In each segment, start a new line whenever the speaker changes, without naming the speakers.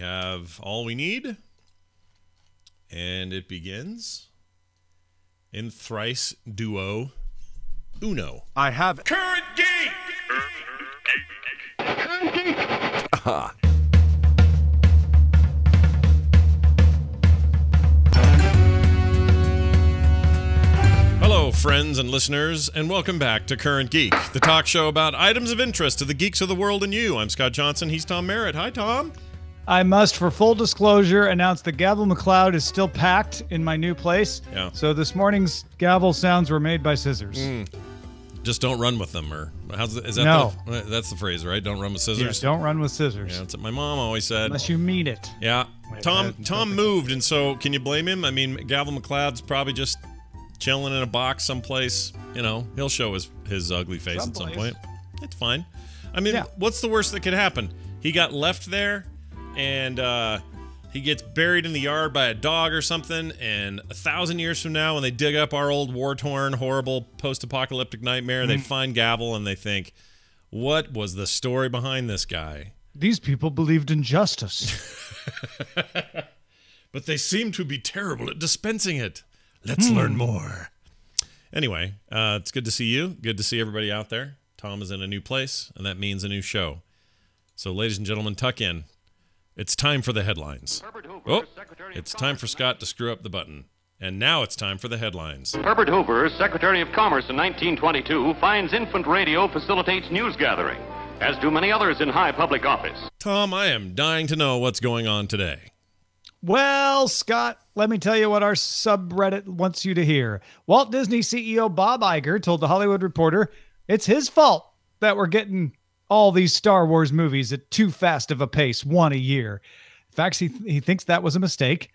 have all we need, and it begins in thrice duo uno.
I have
Current Geek!
Current Geek! Aha.
Hello, friends and listeners, and welcome back to Current Geek, the talk show about items of interest to the geeks of the world and you. I'm Scott Johnson. He's Tom Merritt. Hi, Tom.
I must, for full disclosure, announce that Gavel McLeod is still packed in my new place.
Yeah.
So this morning's gavel sounds were made by scissors.
Just don't run with them, or is that
No.
that's the phrase, right? Don't run with scissors.
Yeah, don't run with scissors.
Yeah, that's what my mom always said.
Unless you mean it.
Yeah.
Wait,
Tom moved, and so can you blame him? I mean, Gavel McLeod's probably just chilling in a box someplace. You know, he'll show his ugly face at some point. It's fine. I mean, What's the worst that could happen? He got left there, and he gets buried in the yard by a dog or something, and 1,000 years from now, when they dig up our old war-torn, horrible post-apocalyptic nightmare, they find Gavel and they think, what was the story behind this guy?
These people believed in justice.
But they seem to be terrible at dispensing it. Let's learn more. Anyway, it's good to see you. Good to see everybody out there. Tom is in a new place, and that means a new show. So, ladies and gentlemen, tuck in. It's time for the headlines. Oh, it's time for Scott to screw up the button. And now it's time for the headlines.
Herbert Hoover, Secretary of Commerce in 1922, finds infant radio facilitates news gathering, as do many others in high public office.
Tom, I am dying to know what's going on today.
Well, Scott, let me tell you what our subreddit wants you to hear. Walt Disney CEO Bob Iger told The Hollywood Reporter it's his fault that we're getting all these Star Wars movies at too fast of a pace, one a year. In fact, he thinks that was a mistake.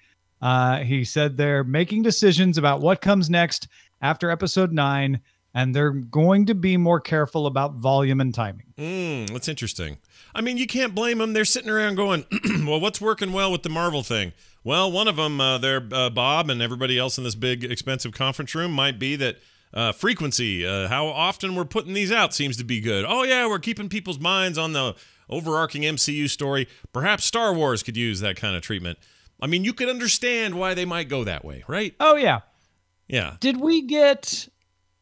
He said they're making decisions about what comes next after Episode 9, and they're going to be more careful about volume and timing.
That's interesting. I mean, you can't blame them. They're sitting around going, well, what's working well with the Marvel thing? Well, one of them, Bob and everybody else in this big, expensive conference room, might be that frequency, how often we're putting these out seems to be good. Oh, yeah, we're keeping people's minds on the overarching MCU story. Perhaps Star Wars could use that kind of treatment. I mean, you could understand why they might go that way, right?
Oh, yeah.
Yeah.
Did we get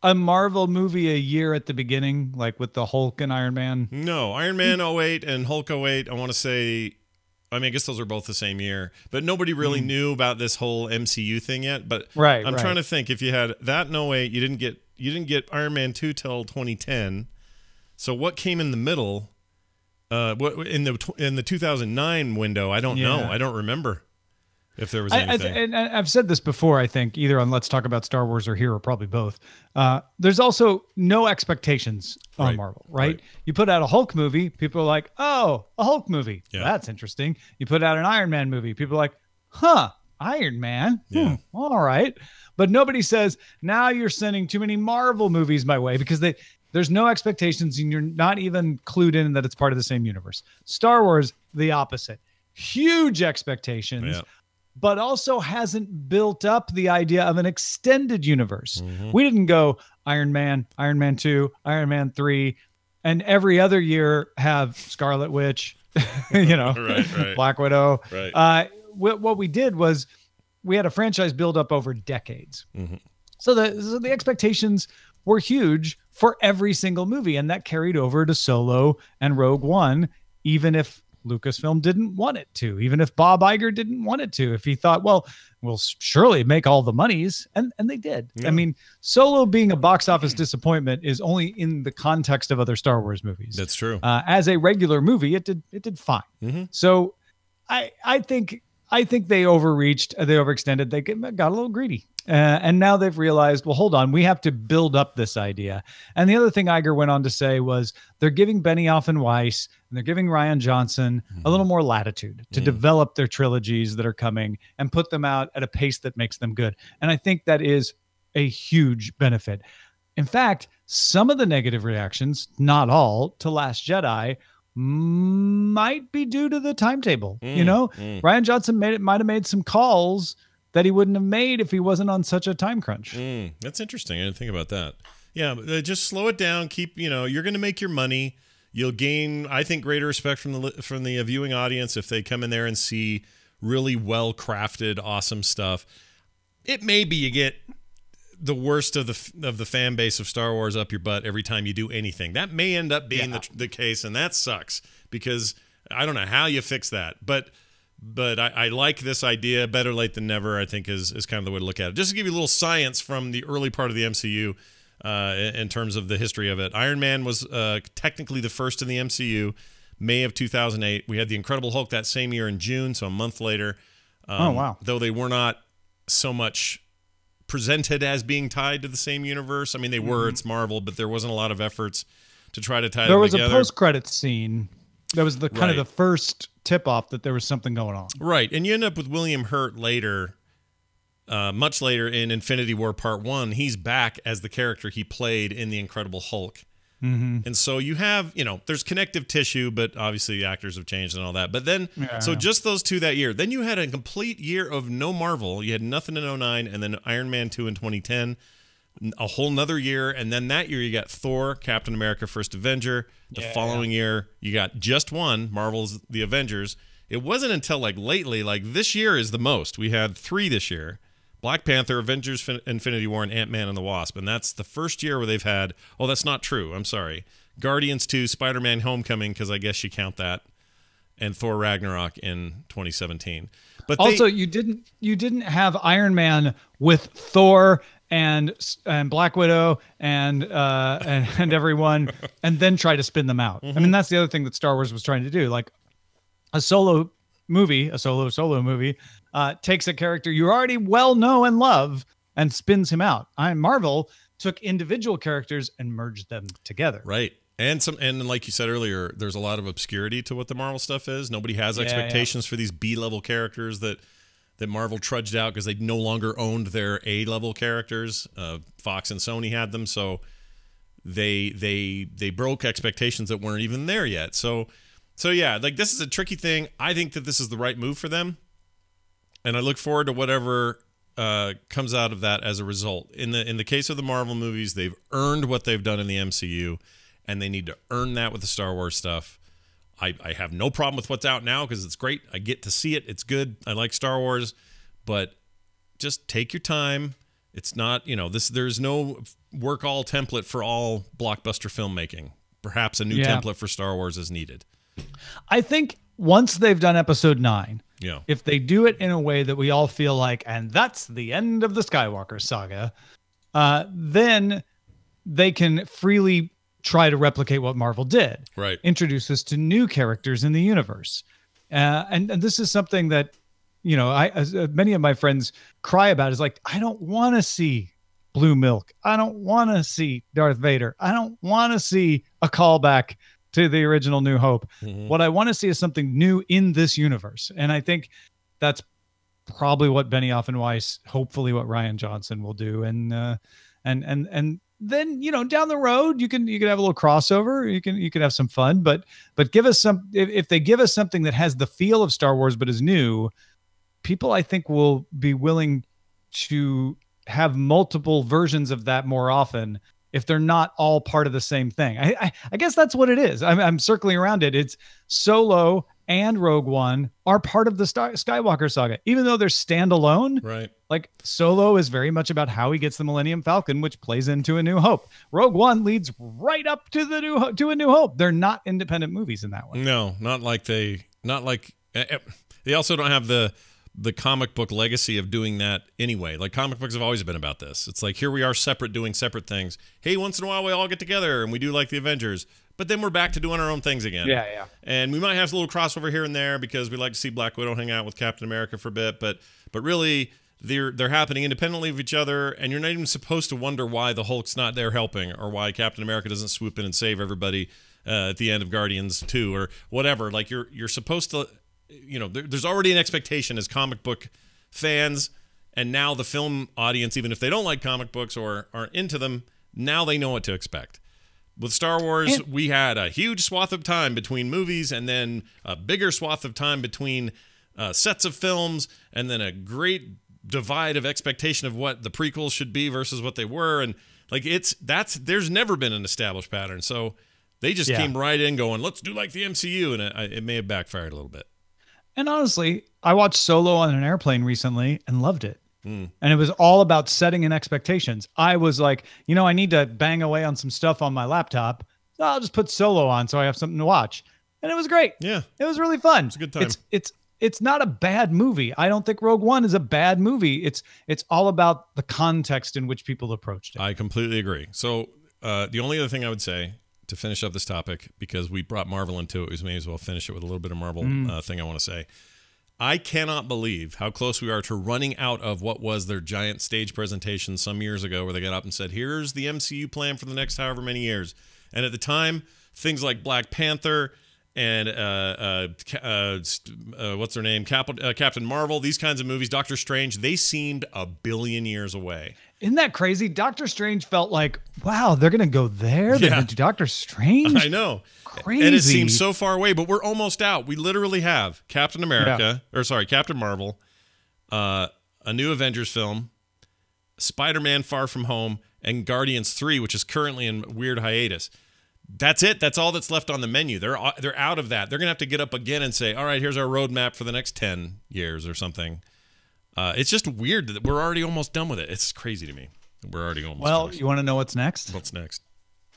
a Marvel movie a year at the beginning, like with the Hulk and Iron Man?
No, Iron Man 08 and Hulk 08, I want to say, I mean, I guess those are both the same year, but nobody really knew about this whole MCU thing yet. But I'm trying to think, if you had that in 08, you didn't get Iron Man 2 till 2010. So what came in the middle? What in the 2009 window? I don't know. I don't remember if there was anything.
And I've said this before, I think, either on Let's Talk About Star Wars or here, or probably both. There's also no expectations on Marvel, right? You put out a Hulk movie, people are like, oh, a Hulk movie. Yeah. That's interesting. You put out an Iron Man movie, people are like, huh, Iron Man?
Yeah.
All right. But nobody says, now you're sending too many Marvel movies my way, because there's no expectations and you're not even clued in that it's part of the same universe. Star Wars, the opposite. Huge expectations. Yeah. But also hasn't built up the idea of an extended universe. We didn't go Iron Man 2, Iron Man 3, and every other year have Scarlet Witch, Black Widow.
Right.
What we did was we had a franchise build up over decades. So the expectations were huge for every single movie, and that carried over to Solo and Rogue One, even if Lucasfilm didn't want it to, even if Bob Iger didn't want it to, if he thought, well, we'll surely make all the monies, and they did. Yeah. I mean, Solo being a box office disappointment is only in the context of other Star Wars movies.
That's true.
As a regular movie, it did fine. So I think they overreached, they overextended, they got a little greedy. And now they've realized, well, hold on, we have to build up this idea. And the other thing Iger went on to say was they're giving Benioff and Weiss and they're giving Rian Johnson a little more latitude to develop their trilogies that are coming and put them out at a pace that makes them good. And I think that is a huge benefit. In fact, some of the negative reactions, not all, to Last Jedi might be due to the timetable. Rian Johnson might have made some calls that he wouldn't have made if he wasn't on such a time crunch.
That's interesting. I didn't think about that. Yeah, but just slow it down. Keep, you're going to make your money. You'll gain, I think, greater respect from the viewing audience if they come in there and see really well-crafted, awesome stuff. It may be you get the worst of the fan base of Star Wars up your butt every time you do anything. That may end up being the case, and that sucks because I don't know how you fix that. But I like this idea. Better late than never, I think, is kind of the way to look at it. Just to give you a little science from the early part of the MCU in terms of the history of it. Iron Man was technically the first in the MCU, May of 2008. We had the Incredible Hulk that same year in June, so a month later.
Oh, wow.
Though they were not so much presented as being tied to the same universe. I mean, they were. It's Marvel, but there wasn't a lot of efforts to try to tie them together.
There was a post-credits scene. That was the kind of the first tip-off that there was something going on.
Right, and you end up with William Hurt later, much later in Infinity War Part 1. He's back as the character he played in The Incredible Hulk. And so you have, there's connective tissue, but obviously the actors have changed and all that. But then, so just those two that year. Then you had a complete year of no Marvel. You had nothing in 2009, and then Iron Man 2 in 2010. A whole nother year, and then that year you got Thor, Captain America, First Avenger. The following year, you got just one, Marvel's The Avengers. It wasn't until lately, this year is the most. We had 3 this year. Black Panther, Avengers, Infinity War, and Ant-Man and the Wasp. And that's the first year where they've had... Oh, that's not true. I'm sorry. Guardians 2, Spider-Man Homecoming, because I guess you count that, and Thor Ragnarok in 2017. But
also, you didn't have Iron Man with Thor and Black Widow and everyone, and then try to spin them out. I mean, that's the other thing that Star Wars was trying to do. Like a solo movie takes a character you already well know and love and spins him out. Marvel took individual characters and merged them together.
Right. And like you said earlier, there's a lot of obscurity to what the Marvel stuff is. Nobody has expectations for these B-level characters that Marvel trudged out because they no longer owned their A-level characters. Fox and Sony had them, so they broke expectations that weren't even there yet. So yeah, this is a tricky thing. I think that this is the right move for them, and I look forward to whatever comes out of that as a result. In the case of the Marvel movies, they've earned what they've done in the MCU, and they need to earn that with the Star Wars stuff. I have no problem with what's out now because it's great. I get to see it. It's good. I like Star Wars, but just take your time. It's not, there's no work all template for all blockbuster filmmaking. Perhaps a new template for Star Wars is needed.
I think once they've done episode 9, if they do it in a way that we all feel like, and that's the end of the Skywalker saga, then they can freely try to replicate what Marvel did.
Right.
Introduce us to new characters in the universe. And this is something that, many of my friends cry about is like, I don't want to see Blue Milk. I don't want to see Darth Vader. I don't want to see a callback to the original New Hope. What I want to see is something new in this universe. And I think that's probably what Benioff and Weiss, hopefully what Rian Johnson will do. And then, down the road, you can have a little crossover. You can have some fun, but give us if they give us something that has the feel of Star Wars, but is new, people I think will be willing to have multiple versions of that more often if they're not all part of the same thing. I guess that's what it is. I'm circling around it. It's Solo and Rogue One are part of the Skywalker saga, even though they're standalone.
Right.
Like Solo is very much about how he gets the Millennium Falcon, which plays into A New Hope. Rogue One leads right up to A New Hope. They're not independent movies in that way.
No, they also don't have the comic book legacy of doing that anyway. Like comic books have always been about this. It's like, here we are separate doing separate things. Hey, once in a while we all get together and we do like the Avengers, but then we're back to doing our own things again.
Yeah.
And we might have a little crossover here and there because we like to see Black Widow hang out with Captain America for a bit, but really they're happening independently of each other, and you're not even supposed to wonder why the Hulk's not there helping or why Captain America doesn't swoop in and save everybody at the end of Guardians 2 or whatever. Like you're supposed to, there's already an expectation as comic book fans, and now the film audience, even if they don't like comic books or aren't into them, now they know what to expect. With Star Wars, we had a huge swath of time between movies and then a bigger swath of time between sets of films, and then a great divide of expectation of what the prequels should be versus what they were. And like there's never been an established pattern. So They just came right in going, let's do like the MCU, and it may have backfired a little bit.
And honestly, I watched Solo on an airplane recently and loved it. And it was all about setting in expectations. I was like, I need to bang away on some stuff on my laptop. So I'll just put Solo on so I have something to watch. And it was great.
Yeah.
It was really fun.
It's a good time.
It's not a bad movie. I don't think Rogue One is a bad movie. It's all about the context in which people approached it.
I completely agree. So the only other thing I would say to finish up this topic, because we brought Marvel into it, we may as well finish it with a little bit of Marvel thing I want to say. I cannot believe how close we are to running out of what was their giant stage presentation some years ago where they got up and said, here's the MCU plan for the next however many years. And at the time, things like Black Panther and what's their name? Captain Marvel, these kinds of movies, Doctor Strange, they seemed a billion years away.
Isn't that crazy? Doctor Strange felt like, wow, they're going to go there? They're going to do Doctor Strange?
I know.
Crazy.
And it seems so far away, but we're almost out. We literally have Captain Marvel, a new Avengers film, Spider-Man Far From Home, and Guardians 3, which is currently in weird hiatus. That's it. That's all that's left on the menu. They're out of that. They're going to have to get up again and say, all right, here's our roadmap for the next 10 years or something. It's just weird that we're already almost done with it. It's crazy to me. We're already almost finished.
You want to know what's next?
What's next?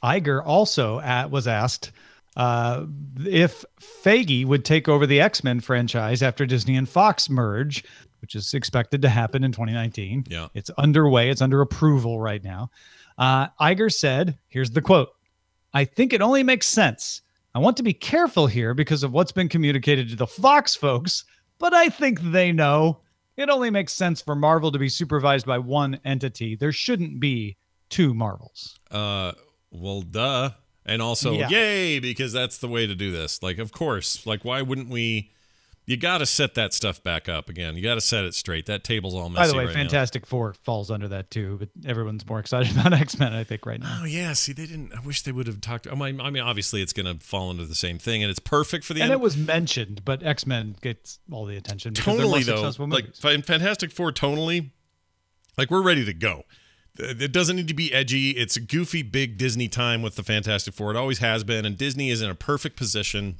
Iger also was asked if Feige would take over the X-Men franchise after Disney and Fox merge, which is expected to happen in 2019.
Yeah.
It's underway. It's under approval right now. Iger said, here's the quote, "I think it only makes sense. I want to be careful here because of what's been communicated to the Fox folks, but I think they know. It only makes sense for Marvel to be supervised by one entity. There shouldn't be two Marvels."
Well, duh. And also, yay, because that's the way to do this. Like, of course. Like, why wouldn't we? You got to set that stuff back up again. You got to set it straight. That table's all messy.
By the way,
right
Fantastic Four falls under that too, but everyone's more excited about X-Men, I think, right now.
Oh, yeah. See, they didn't. I wish they would have talked. I mean, obviously, it's going to fall into the same thing, and it's perfect for the
And it was mentioned, but X-Men gets all the attention.
Tonally, though, like Fantastic Four, tonally, like we're ready to go. It doesn't need to be edgy. It's a goofy, big Disney time with the Fantastic Four. It always has been, and Disney is in a perfect position,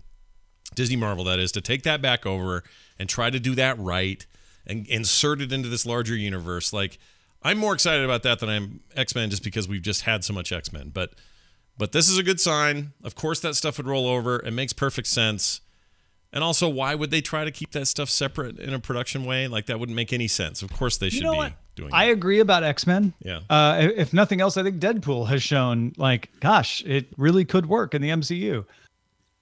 Disney Marvel, that is, to take that back over and try to do that right and insert it into this larger universe. Like, I'm more excited about that than I'm X-Men just because we've just had so much X-Men. But this is a good sign. Of course, that stuff would roll over. It makes perfect sense. And also, why would they try to keep that stuff separate in a production way? Like, that wouldn't make any sense. Of course, they should be doing
I agree about X-Men.
Yeah.
If nothing else, I think Deadpool has shown, like, gosh, it really could work in the MCU.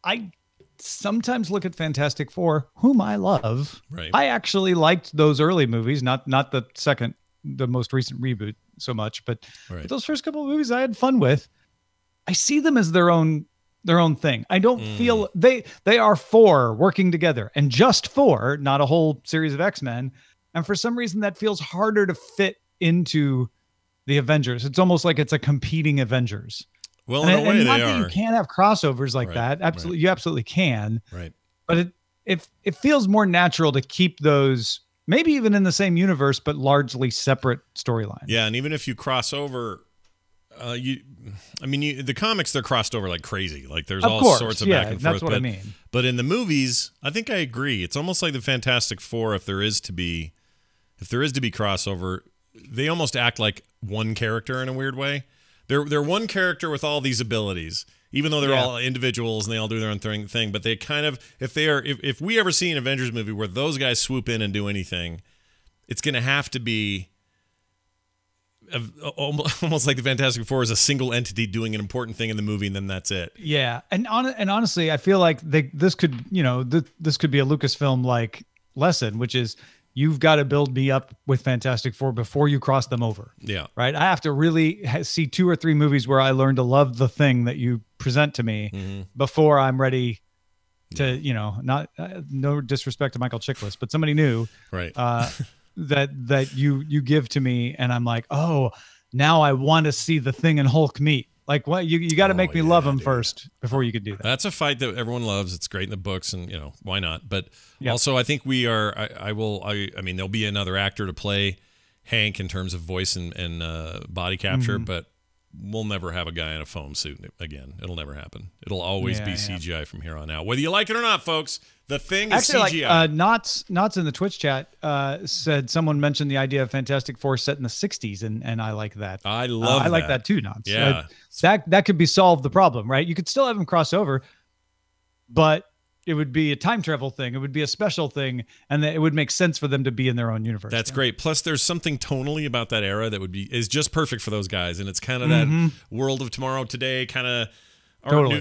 I sometimes look at Fantastic Four, whom I love.
Right.
I actually liked those early movies, not the most recent reboot so much, but those first couple of movies I had fun with. I see them as their own thing. I don't feel they are four working together, and just four, not a whole series of X-Men. And for some reason that feels harder to fit into the Avengers. It's almost like it's a competing Avengers.
Well, in a way,
not
they
that
are.
You can't have crossovers like that. Absolutely, you absolutely can.
Right.
But it feels more natural to keep those maybe even in the same universe, but largely separate storylines.
Yeah, and even if you cross over, the comics, they're crossed over like crazy. Like there's sorts of back and forth.
That's what I mean.
But in the movies, I think I agree. It's almost like the Fantastic Four. If there is to be crossover, they almost act like one character in a weird way. They're one character with all these abilities, even though they're all individuals and they all do their own thing. But they kind of, if we ever see an Avengers movie where those guys swoop in and do anything, it's going to have to be almost like the Fantastic Four is a single entity doing an important thing in the movie, and then that's it.
Yeah, and honestly, I feel like this could be a Lucasfilm like lesson, which is you've got to build me up with Fantastic Four before you cross them over.
Yeah,
right. I have to really see 2 or 3 movies where I learn to love the thing that you present to me before I'm ready to, not no disrespect to Michael Chiklis, but somebody new,
right?
that you give to me, and I'm like, oh, now I want to see the Thing and Hulk meet. Like, what you got to make me love him first before you could do that.
That's a fight that everyone loves. It's great in the books, and why not? But also, I think we are. I mean, there'll be another actor to play Hank in terms of voice and body capture, but we'll never have a guy in a foam suit again. It'll never happen. It'll always be CGI from here on out, whether you like it or not, folks. The thing is CGI.
Like, Knots in the Twitch chat said someone mentioned the idea of Fantastic Four set in the 60s, and I like that.
I love that.
I like that too, Knots.
Yeah.
That could be solved the problem, right? You could still have them cross over, but it would be a time travel thing. It would be a special thing, and it would make sense for them to be in their own universe.
That's great. Plus, there's something tonally about that era that is just perfect for those guys, and it's kind of that World of Tomorrow Today kind of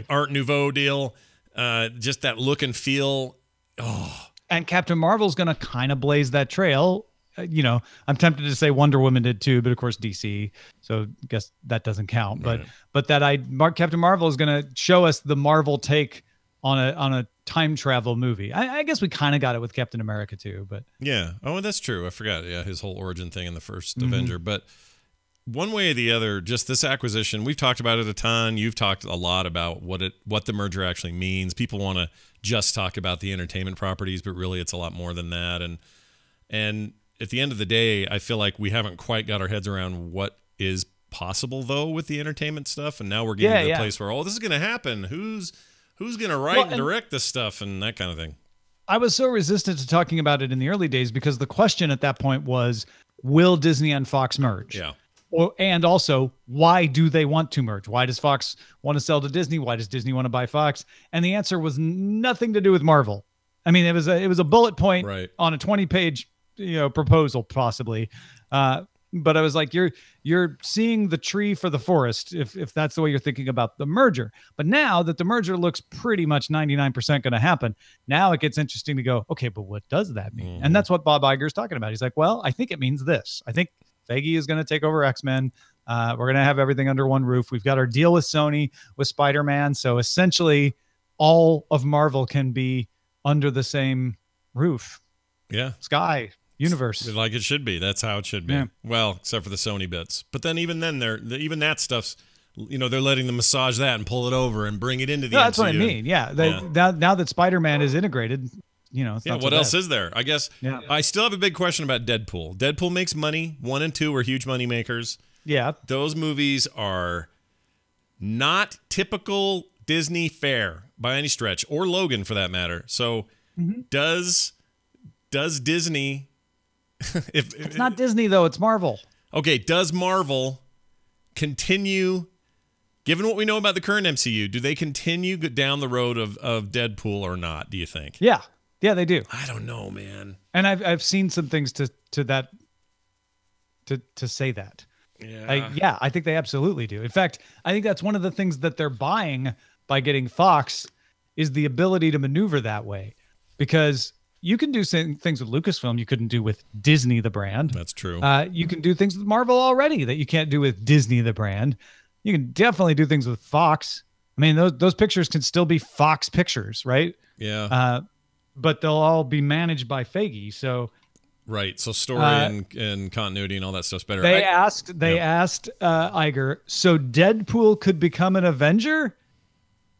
Art Nouveau deal. Just that look and feel. Oh.
And Captain Marvel's going to kind of blaze that trail. I'm tempted to say Wonder Woman did too, but of course DC, so I guess that doesn't count.
Right.
But Captain Marvel is going to show us the Marvel take on a time travel movie. I guess we kind of got it with Captain America too, but
yeah. Oh, that's true. I forgot. Yeah, his whole origin thing in the first Avenger. But one way or the other, just this acquisition, we've talked about it a ton. You've talked a lot about what the merger actually means. People want to just talk about the entertainment properties, but really it's a lot more than that. And at the end of the day, I feel like we haven't quite got our heads around what is possible though with the entertainment stuff. And now we're getting to the place where, this is going to happen. Who's going to write and direct this stuff and that kind of thing?
I was so resistant to talking about it in the early days because the question at that point was, will Disney and Fox merge?
Yeah.
And also, why do they want to merge? Why does Fox want to sell to Disney? Why does Disney want to buy Fox? And the answer was nothing to do with Marvel. I mean, it was a bullet point on a 20-page proposal, possibly. But I was like, you're seeing the tree for the forest if that's the way you're thinking about the merger. But now that the merger looks pretty much 99% going to happen, now it gets interesting to go, okay, but what does that mean? And that's what Bob Iger is talking about. He's like, well, I think it means this. I think Feige is going to take over X-Men. We're going to have everything under one roof. We've got our deal with Sony with Spider-Man. So essentially all of Marvel can be under the same roof.
Yeah.
Sky. Universe.
Like it should be. That's how it should be. Yeah. Well, except for the Sony bits. But then even that stuff's, they're letting them massage that and pull it over and bring it into the MCU.
That's what I mean. Yeah. Now that Spider-Man is integrated, it's not
what else is there? I guess I still have a big question about Deadpool. Deadpool makes money. 1 and 2 are huge money makers.
Yeah.
Those movies are not typical Disney fare by any stretch, or Logan for that matter. So does Disney...
it's not Disney though, it's Marvel.
Okay, does Marvel continue, given what we know about the current MCU, do they continue down the road of Deadpool or not, do you think?
Yeah, they do.
I don't know, man.
And I've seen some things to that to say that. Yeah. I think they absolutely do. In fact, I think that's one of the things that they're buying by getting Fox is the ability to maneuver that way, because you can do things with Lucasfilm you couldn't do with Disney, the brand.
That's true.
You can do things with Marvel already that you can't do with Disney, the brand. You can definitely do things with Fox. I mean, those pictures can still be Fox pictures, right?
Yeah.
But they'll all be managed by Feige. So,
right. So story and continuity and all that stuff's better.
They asked Iger, so Deadpool could become an Avenger?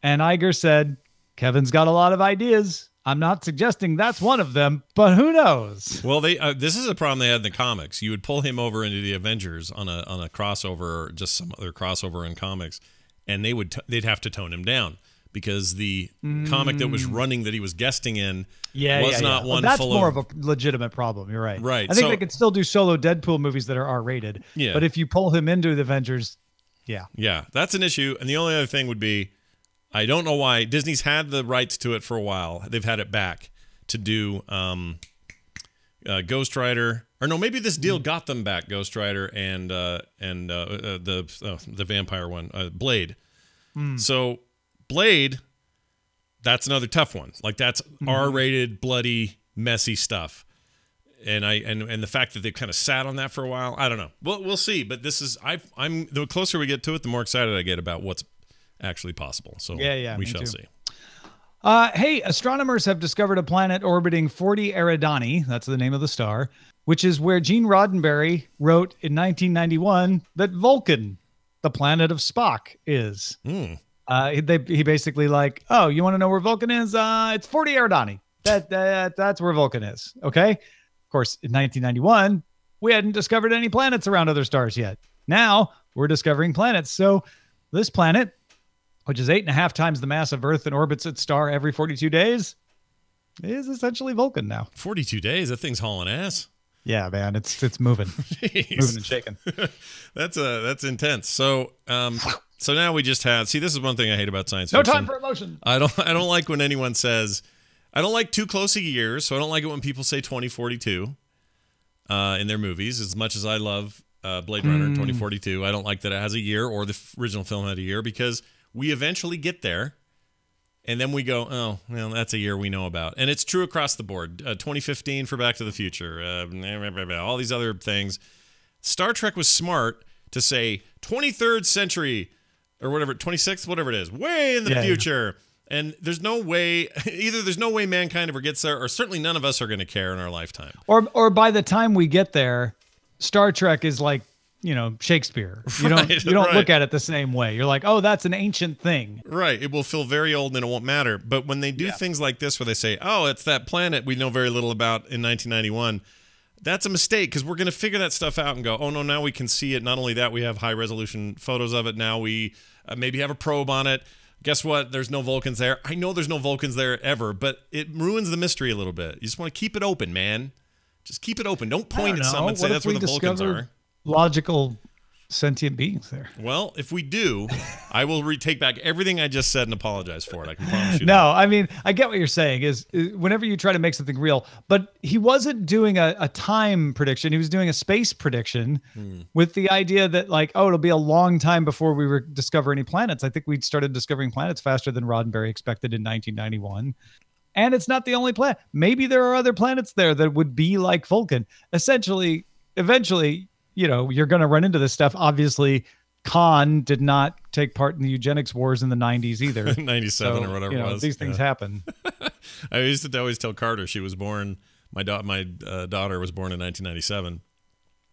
And Iger said, Kevin's got a lot of ideas. I'm not suggesting that's one of them, but who knows?
Well, this is a problem they had in the comics. You would pull him over into the Avengers on a crossover or just some other crossover in comics, and they'd have to tone him down because the comic that was running that he was guesting in was not one
that's
full
more
of...
of a legitimate problem. You're right.
Right.
I think they could still do solo Deadpool movies that are R-rated.
Yeah.
But if you pull him into the Avengers,
yeah, that's an issue. And the only other thing would be, I don't know why Disney's had the rights to it for a while. They've had it back to do Ghost Rider, or no, maybe this deal got them back Ghost Rider and the vampire one, Blade. So Blade, that's another tough one. Like that's R-rated, bloody, messy stuff. And the fact that they've kind of sat on that for a while, I don't know. We'll see. But this is I'm the closer we get to it, the more excited I get about what's actually possible. So we shall see.
Hey, astronomers have discovered a planet orbiting 40 Eridani, that's the name of the star, which is where Gene Roddenberry wrote in 1991 that Vulcan, the planet of Spock, is. He basically like, oh, you want to know where Vulcan is? It's 40 Eridani. That's where Vulcan is. Okay. Of course, in 1991, we hadn't discovered any planets around other stars yet. Now, we're discovering planets. So this planet, which is 8.5 times the mass of Earth and orbits its star every 42 days, is essentially Vulcan now.
42 days? That thing's hauling ass.
Yeah, man, it's moving, moving and shaking.
That's intense. So now we just have. See, this is one thing I hate about science
fiction.
fiction.
No time for emotion.
I don't like when anyone says. I don't like too close a year, so I don't like it when people say 2042 in their movies. As much as I love Blade Runner 2042, I don't like that it has a year, or the original film had a year, because we eventually get there. And then we go, oh, well, that's a year we know about. And it's true across the board. 2015 for Back to the Future, all these other things. Star Trek was smart to say 23rd century or whatever, 26th, whatever it is, way in the future. Yeah. And there's no way, either there's no way mankind ever gets there, or certainly none of us are going to care in our lifetime.
Or by the time we get there, Star Trek is like, Shakespeare. You don't look at it the same way. You're like, oh, that's an ancient thing.
Right. It will feel very old and it won't matter. But when they do things like this where they say, oh, it's that planet we know very little about in 1991, that's a mistake, because we're going to figure that stuff out and go, oh, no, now we can see it. Not only that, we have high-resolution photos of it. Now we maybe have a probe on it. Guess what? There's no Vulcans there. I know there's no Vulcans there ever, but it ruins the mystery a little bit. You just want to keep it open, man. Just keep it open. Don't point at something and say that's where the Vulcans are.
Logical sentient beings there.
Well, if we do, I will take back everything I just said and apologize for it. I can promise you.
No, I mean, I get what you're saying is whenever you try to make something real, but he wasn't doing a time prediction. He was doing a space prediction with the idea that like, oh, it'll be a long time before we discover any planets. I think we started discovering planets faster than Roddenberry expected in 1991. And it's not the only planet. Maybe there are other planets there that would be like Vulcan. Essentially, eventually, you're going to run into this stuff. Obviously, Khan did not take part in the eugenics wars in the 90s either.
97 or whatever it was.
These things happen.
I used to always tell Carter, she was born, my daughter was born in 1997.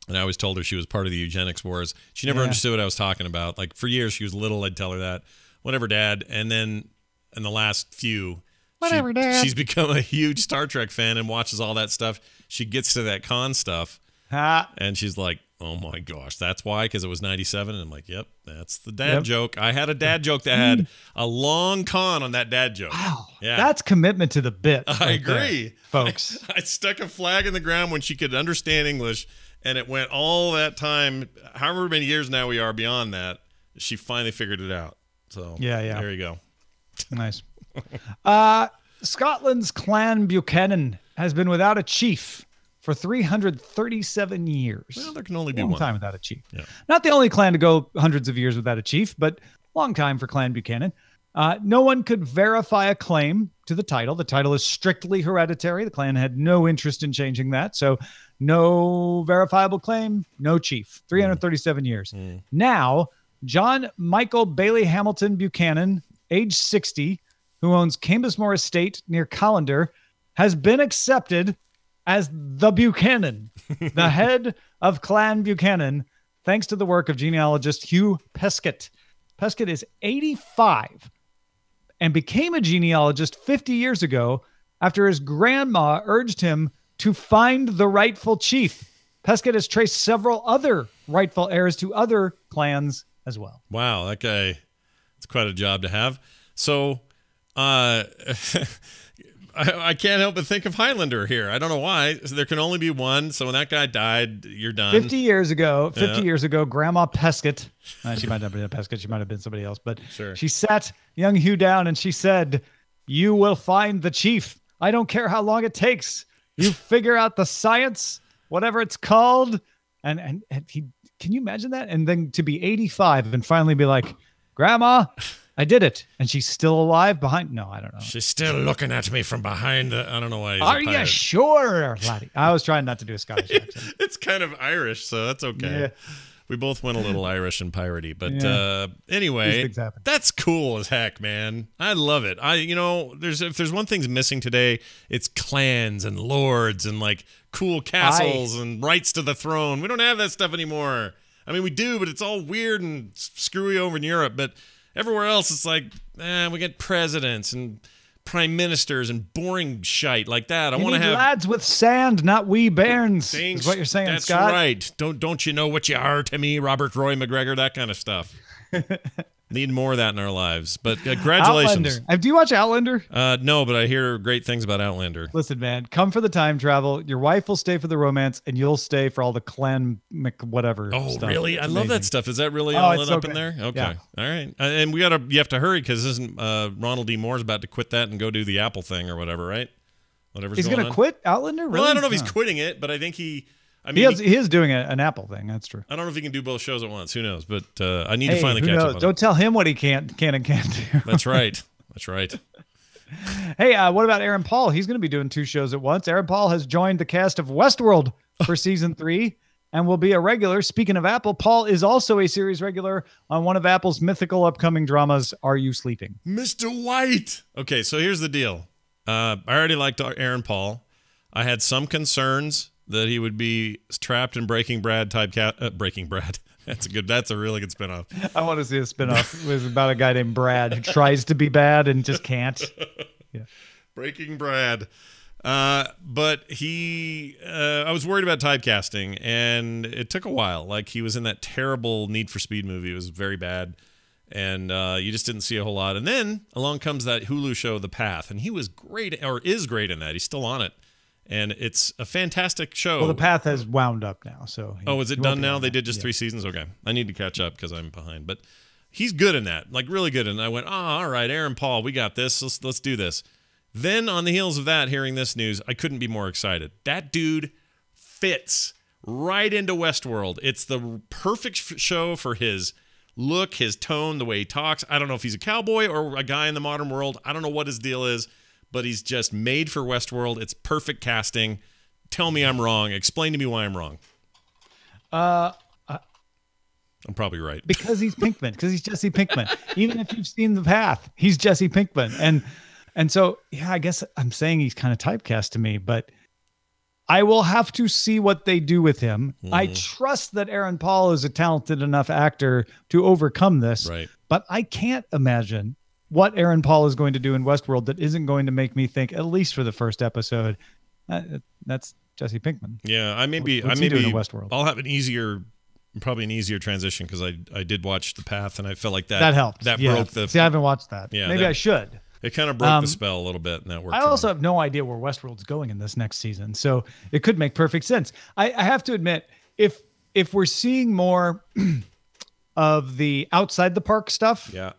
And I always told her she was part of the eugenics wars. She never understood what I was talking about. Like, for years, she was little, I'd tell her that. Whatever, Dad. And then in the last few,
Dad.
She's become a huge Star Trek fan and watches all that stuff. She gets to that Khan stuff. And she's like, oh my gosh, that's why? Because it was 97? And I'm like, yep, that's the dad joke. I had a dad joke that had a long con on that dad joke.
Wow.
Yeah.
That's commitment to the bit.
I agree.
There, folks.
I stuck a flag in the ground when she could understand English, and it went all that time, however many years now we are beyond that, she finally figured it out. So there you go.
Nice. Scotland's Clan Buchanan has been without a chief for 337 years.
Well, there can only be
one.
Long
time without a chief.
Yeah.
Not the only clan to go hundreds of years without a chief, but long time for Clan Buchanan. No one could verify a claim to the title. The title is strictly hereditary. The clan had no interest in changing that. So no verifiable claim, no chief. 337 years. Now, John Michael Bailey Hamilton Buchanan, age 60, who owns Cambusmore Estate near Callander, has been accepted as the Buchanan, the head of Clan Buchanan, thanks to the work of genealogist Hugh Peskett. Peskett is 85 and became a genealogist 50 years ago after his grandma urged him to find the rightful chief. Peskett has traced several other rightful heirs to other clans as well.
Wow, that guy, it's quite a job to have. So, I can't help but think of Highlander here. I don't know why. There can only be one. So when that guy died, you're done.
50 years ago, Grandma Peskett, she might not have been a Peskett, she might have been somebody else, but she sat young Hugh down and she said, "You will find the chief. I don't care how long it takes. You figure out the science, whatever it's called." And he, can you imagine that? And then to be 85 and finally be like, "Grandma, I did it." And she's still alive behind. No, I don't know.
She's still looking at me from behind. I don't know why.
Are you sure, laddie? I was trying not to do a Scottish accent.
It's kind of Irish, so that's okay. Yeah. We both went a little Irish and piratey, but anyway, that's cool as heck, man. I love it. If there's one thing's missing today, it's clans and lords and like cool castles and rights to the throne. We don't have that stuff anymore. I mean, we do, but it's all weird and screwy over in Europe. But everywhere else, it's like, we get presidents and prime ministers and boring shite like that. I
You
want to
need
have
lads with sand, not wee bairns.
things.
Is what you're saying,
That's
Scott?
right. Don't you know what you are to me, Robert Roy McGregor? That kind of stuff. Need more of that in our lives. But congratulations.
Outlander. Do you watch Outlander?
No, but I hear great things about Outlander.
Listen, man, come for the time travel. Your wife will stay for the romance, and you'll stay for all the Clan whatever.
Oh,
stuff.
really?
It's
I love that
amazing.
stuff. Is that really all lit
so
up in
great.
there? Okay.
Yeah.
All right. And you have to hurry because isn't Ronald D. Moore's about to quit that and go do the Apple thing or whatever, right? Whatever's
He's
going
going to
on.
quit Outlander? Really?
Well, I don't know if he's
Huh.
quitting it, but I think he
is doing an Apple thing. That's true.
I don't know if he can do both shows at once. Who knows? But I need to finally
who
catch
knows?
up on
Don't tell him what he can and can't do.
That's right. That's right.
Hey, what about Aaron Paul? He's going to be doing 2 shows at once. Aaron Paul has joined the cast of Westworld for season 3 and will be a regular. Speaking of Apple, Paul is also a series regular on one of Apple's mythical upcoming dramas, Are You Sleeping?
Mr. White. Okay, so here's the deal. I already liked Aaron Paul. I had some concerns that he would be trapped in Breaking Bad Breaking Brad. That's a really good spinoff.
I want to see a spinoff. It was about a guy named Brad who tries to be bad and just can't. Yeah.
Breaking Brad. But I was worried about typecasting, and it took a while. Like, he was in that terrible Need for Speed movie. It was very bad. And you just didn't see a whole lot. And then along comes that Hulu show, The Path. And he was great, or is great in that. He's still on it. And it's a fantastic show.
Well, The Path has wound up now. So
is it done now? They did just 3 seasons? Okay. I need to catch up because I'm behind. But he's good in that, like really good. And I went, all right, Aaron Paul, we got this. Let's do this. Then on the heels of that, hearing this news, I couldn't be more excited. That dude fits right into Westworld. It's the perfect show for his look, his tone, the way he talks. I don't know if he's a cowboy or a guy in the modern world. I don't know what his deal is, but he's just made for Westworld. It's perfect casting. Tell me I'm wrong. Explain to me why I'm wrong. I'm probably right.
Because he's Pinkman. Because he's Jesse Pinkman. Even if you've seen The Path, he's Jesse Pinkman. And so, yeah, I guess I'm saying he's kind of typecast to me, but I will have to see what they do with him. I trust that Aaron Paul is a talented enough actor to overcome this,
Right.
But I can't imagine what Aaron Paul is going to do in Westworld that isn't going to make me think, at least for the first episode, that's Jesse Pinkman.
Yeah, I may be
What's he doing in Westworld?
I'll have probably an easier transition because I did watch The Path and I felt like that
helped.
That
Yeah.
broke the.
See, I haven't watched that.
Yeah,
Maybe I should.
It kind of broke the spell a little bit, and that worked.
I also have no idea where Westworld's going in this next season, so it could make perfect sense. I have to admit, if we're seeing more of the outside the park stuff,
yeah,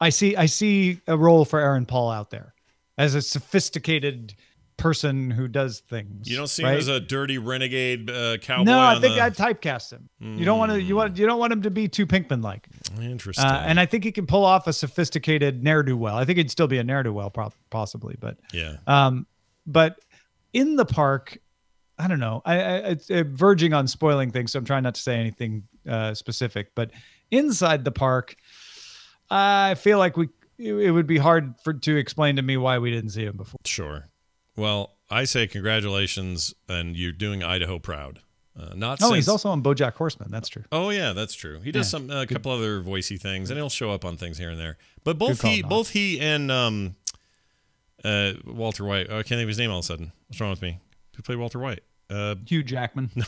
I see a role for Aaron Paul out there as a sophisticated person who does things.
you don't see him as a dirty renegade cowboy.
No, I think I'd typecast him. You don't want to. You don't want him to be too Pinkman-like.
Interesting.
And I think he can pull off a sophisticated ne'er-do-well. I think he'd still be a ne'er-do-well, possibly, but
yeah.
But in the park, I don't know. It's verging on spoiling things, so I'm trying not to say anything specific. But inside the park, I feel like it would be hard to explain to me why we didn't see him before.
Sure. Well, I say congratulations, and you're doing Idaho proud.
He's also on BoJack Horseman. That's true.
Oh yeah, that's true. He does a couple other voicey things, and he'll show up on things here and there. But both he and Walter White. Oh, I can't think of his name all of a sudden. What's wrong with me? Who played Walter White?
Hugh Jackman.
No,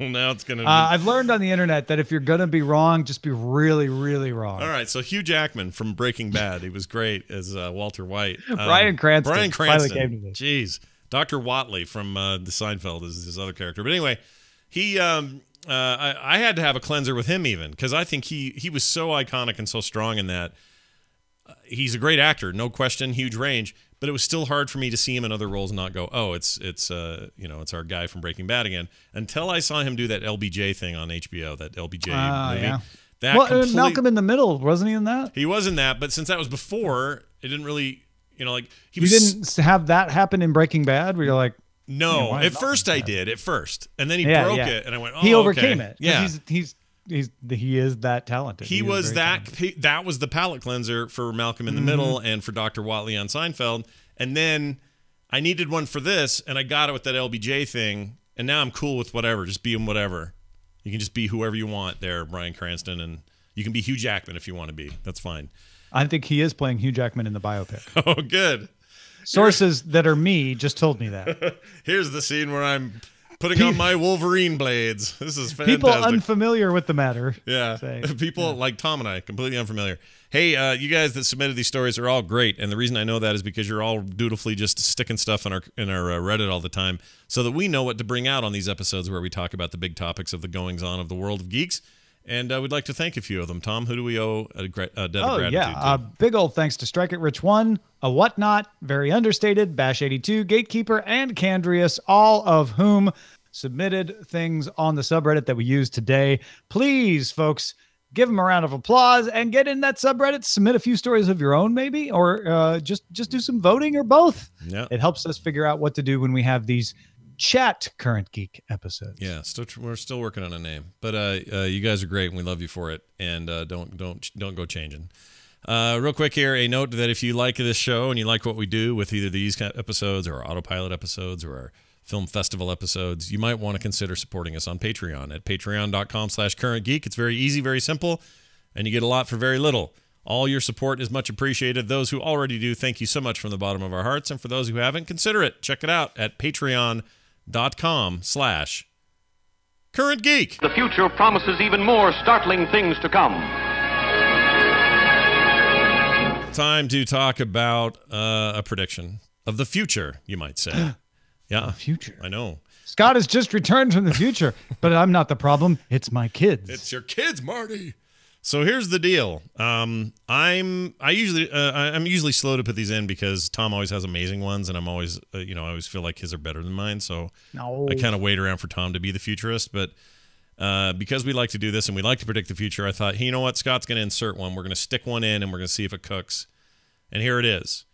now it's gonna.
I've learned on the internet that if you're gonna be wrong, just be really, really wrong.
All right, so Hugh Jackman from Breaking Bad, he was great as Walter White.
Bryan Cranston.
Bryan Cranston.
Finally came to this.
Jeez, Dr. Watley from the Seinfeld is his other character. But anyway, he, I had to have a cleanser with him even because I think he was so iconic and so strong in that. He's a great actor, no question, huge range. But it was still hard for me to see him in other roles and not go, oh, it's our guy from Breaking Bad again. Until I saw him do that LBJ thing on HBO, that LBJ movie.
Yeah.
That
Malcolm in the Middle, wasn't he in that?
He was in that, but since that was before, it didn't really,
You didn't have that happen in Breaking Bad where you're like,
no. At first I did, and then he broke it, and I went, oh,
he overcame it.
Yeah,
he is that talented.
He was that. That was the palate cleanser for Malcolm in the Middle and for Dr. Watley on Seinfeld. And then I needed one for this, and I got it with that LBJ thing. And now I'm cool with whatever. Just be him, whatever. You can just be whoever you want there, Bryan Cranston, and you can be Hugh Jackman if you want to be. That's fine.
I think he is playing Hugh Jackman in the biopic.
Oh, good.
Sources that are me just told me that.
Here's the scene where I'm putting on my Wolverine blades. This is fantastic.
People unfamiliar with the matter.
Yeah. People like Tom and I, completely unfamiliar. Hey, you guys that submitted these stories are all great, and the reason I know that is because you're all dutifully just sticking stuff in our Reddit all the time, so that we know what to bring out on these episodes where we talk about the big topics of the goings-on of the world of geeks. And we'd like to thank a few of them. Tom, who do we owe a debt of gratitude to?
Big old thanks to Strike It Rich 1, A Whatnot, Very Understated, Bash 82, Gatekeeper, and Candrius, all of whom submitted things on the subreddit that we used today. Please, folks, give them a round of applause and get in that subreddit. Submit a few stories of your own, maybe, or just do some voting or both.
Yeah.
It helps us figure out what to do when we have these chat Current Geek episodes.
Yeah, we're still working on a name, but you guys are great and we love you for it. And don't go changing. Real quick here, a note that if you like this show and you like what we do with either these episodes or our autopilot episodes or our film festival episodes, you might want to consider supporting us on Patreon at patreon.com/currentgeek. It's very easy, very simple, and you get a lot for very little. All your support is much appreciated. Those who already do, thank you so much from the bottom of our hearts. And for those who haven't, consider it. Check it out at patreon.com/currentgeek.
The future promises even more startling things to come.
Time to talk about a prediction of the future, you might say. Yeah,
the future.
I know.
Scott has just returned from the future, but I'm not the problem. It's my kids.
It's your kids, Marty. So here's the deal. I'm usually slow to put these in because Tom always has amazing ones, and I'm always I always feel like his are better than mine. So I kind of wait around for Tom to be the futurist, but because we like to do this and we like to predict the future, I thought, hey, you know what? Scott's going to insert one. We're going to stick one in, and we're going to see if it cooks. And here it is.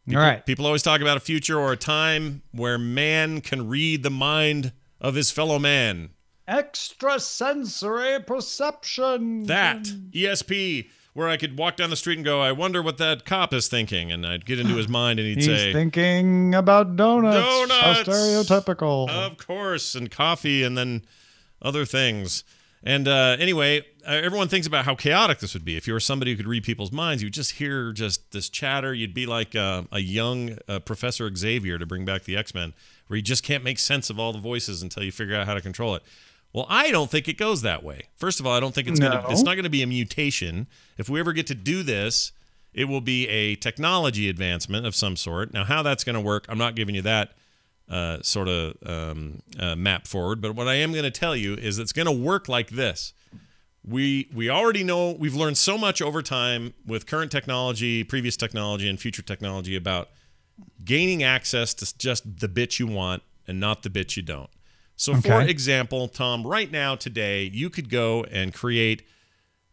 All
right.
People always talk about a future or a time where man can read the mind of his fellow man.
Extrasensory perception.
That, ESP, where I could walk down the street and go, I wonder what that cop is thinking. And I'd get into his mind and he'd say,
he's thinking about donuts. How stereotypical.
Of course. And coffee and then other things. And anyway, everyone thinks about how chaotic this would be. If you were somebody who could read people's minds, you would just hear just this chatter. You'd be like a young Professor Xavier, to bring back the X-Men, where you just can't make sense of all the voices until you figure out how to control it. Well, I don't think it goes that way. First of all, I don't think it's not going to be a mutation. If we ever get to do this, it will be a technology advancement of some sort. Now, how that's going to work, I'm not giving you that sort of map forward, but what I am going to tell you is it's going to work like this. We already know, we've learned so much over time with current technology, previous technology, and future technology about gaining access to just the bit you want and not the bit you don't. So, for example, Tom, right now, today, you could go and create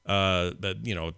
a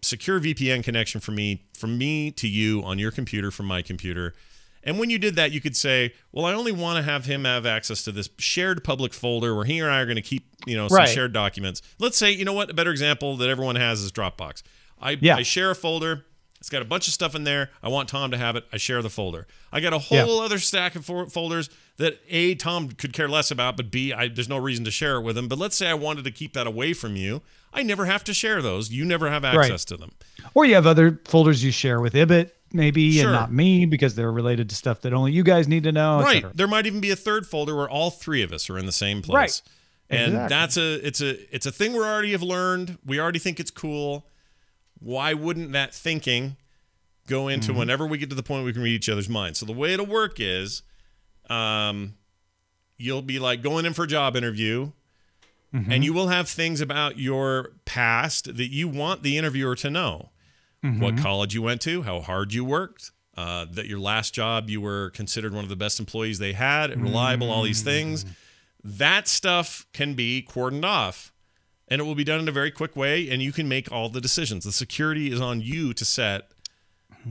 secure VPN connection from me to you on your computer from my computer. And when you did that, you could say, well, I only want to have him have access to this shared public folder where he and I are going to keep, some shared documents. Let's say, you know what, a better example that everyone has is Dropbox. I share a folder. It's got a bunch of stuff in there. I want Tom to have it. I share the folder. I got a whole other stack of folders that A, Tom could care less about, but B, there's no reason to share it with him. But let's say I wanted to keep that away from you. I never have to share those. You never have access to them.
Or you have other folders you share with Ibit, maybe, and not me, because they're related to stuff that only you guys need to know.
Right. There might even be a third folder where all three of us are in the same place.
Right.
And it's a thing we already have learned. We already think it's cool. Why wouldn't that thinking go into whenever we get to the point we can read each other's minds? So the way it'll work is you'll be like going in for a job interview, and you will have things about your past that you want the interviewer to know. What college you went to, how hard you worked, that your last job you were considered one of the best employees they had, reliable, all these things. That stuff can be cordoned off, and it will be done in a very quick way, and you can make all the decisions. The security is on you to set.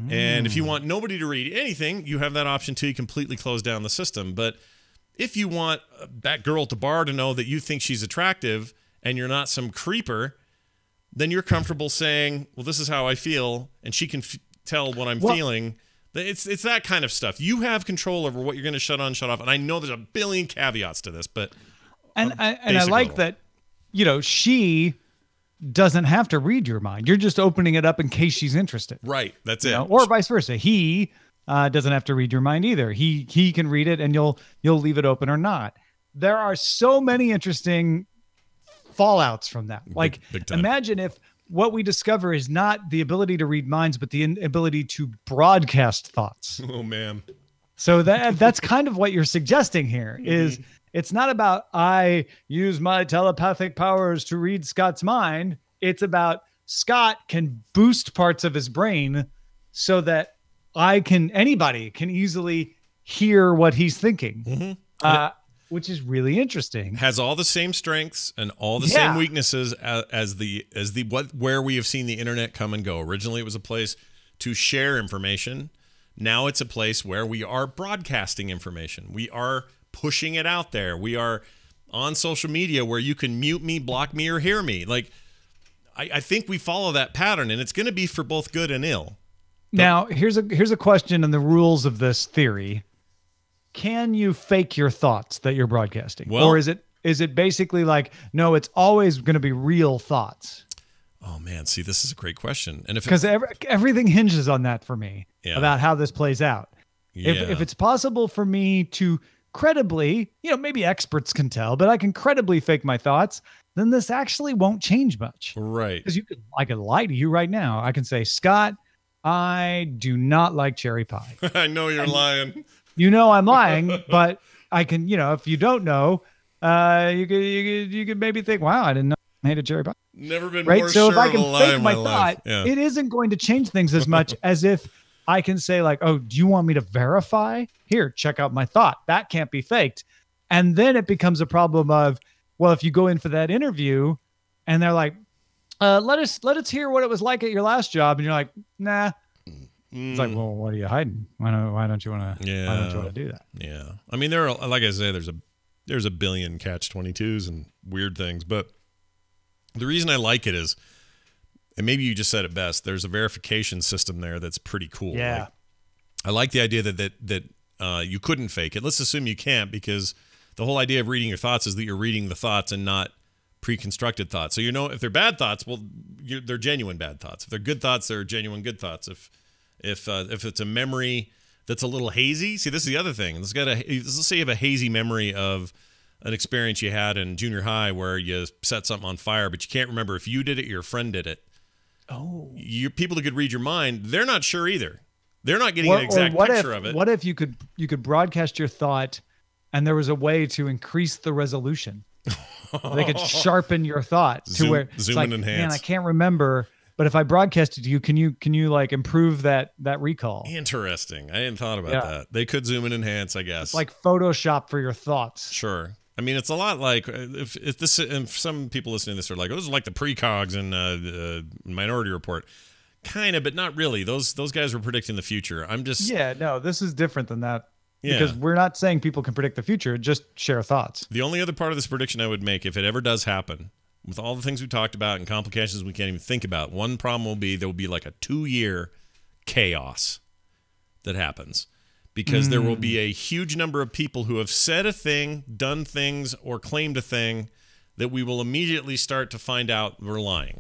And if you want nobody to read anything, you have that option too. You completely close down the system. But if you want that girl at the bar to know that you think she's attractive and you're not some creeper, then you're comfortable saying, well, this is how I feel, and she can tell what I'm feeling. It's that kind of stuff. You have control over what you're going to shut on, shut off. And I know there's a billion caveats to this, but
I like that, she doesn't have to read your mind. You're just opening it up in case she's interested.
Right. That's it.
Or vice versa. He doesn't have to read your mind either. He can read it and you'll leave it open or not. There are so many interesting fallouts from that. Like,
big time.
Imagine if what we discover is not the ability to read minds, but the ability to broadcast thoughts.
Oh, man.
So that's kind of what you're suggesting here is it's not about I use my telepathic powers to read Scott's mind. It's about Scott can boost parts of his brain so that anybody can easily hear what he's thinking, which is really interesting.
Has all the same strengths and all the same weaknesses as where we have seen the internet come and go. Originally, it was a place to share information. Now it's a place where we are broadcasting information. We are pushing it out there. We are on social media where you can mute me, block me, or hear me. Like, I think we follow that pattern, and it's going to be for both good and ill.
Now, here's a question in the rules of this theory. Can you fake your thoughts that you're broadcasting? Or is it basically like, no, it's always going to be real thoughts?
Oh, man. See, this is a great question. And
because everything hinges on that for me about how this plays out.
Yeah.
If it's possible for me to credibly, maybe experts can tell, but I can credibly fake my thoughts, then this actually won't change much.
Right.
Because I could lie to you right now. I can say, Scott, I do not like cherry pie.
I know you're lying.
You know I'm lying, but I can, if you don't know, you could maybe think, wow, I didn't know I hated cherry pie.
Never been
right?
more
So
sure
if I
of
can
a lie
fake
in
my
my
thought,
life.
it isn't going to change things as much as if I can say like, oh, do you want me to verify? Here, check out my thought. That can't be faked. And then it becomes a problem of, well, if you go in for that interview and they're like, let us hear what it was like at your last job. And you're like, nah. It's like, well, what are you hiding? Why don't you want to do that?
Yeah. I mean, there are, like I say, there's a billion catch-22s and weird things, but the reason I like it is, and maybe you just said it best, there's a verification system there that's pretty cool.
Yeah.
Like, I like the idea that you couldn't fake it. Let's assume you can't, because the whole idea of reading your thoughts is that you're reading the thoughts and not pre-constructed thoughts. So if they're bad thoughts, well, they're genuine bad thoughts. If they're good thoughts, they're genuine good thoughts. If it's a memory that's a little hazy, see, this is the other thing. Let's say you have a hazy memory of an experience you had in junior high where you set something on fire, but you can't remember if you did it or your friend did it.
Oh,
People who could read your mind, they're not sure either. They're not getting an exact picture of it.
What if you could broadcast your thought, and there was a way to increase the resolution? They could sharpen your thought to where it's like,
and enhance.
Man, I can't remember. But if I broadcast it to you, can you like improve that recall?
Interesting. I hadn't thought about that. They could zoom and enhance, I guess.
It's like Photoshop for your thoughts.
Sure. I mean, it's a lot like if some people listening to this are like, oh, this is like the precogs in Minority Report. Kind of, but not really. Those guys were predicting the future.
No, this is different than that.
Yeah.
Because we're not saying people can predict the future, just share thoughts.
The only other part of this prediction I would make, if it ever does happen, with all the things we talked about and complications we can't even think about, one problem will be there will be like a 2-year chaos that happens. Because there will be a huge number of people who have said a thing, done things, or claimed a thing that we will immediately start to find out we're lying.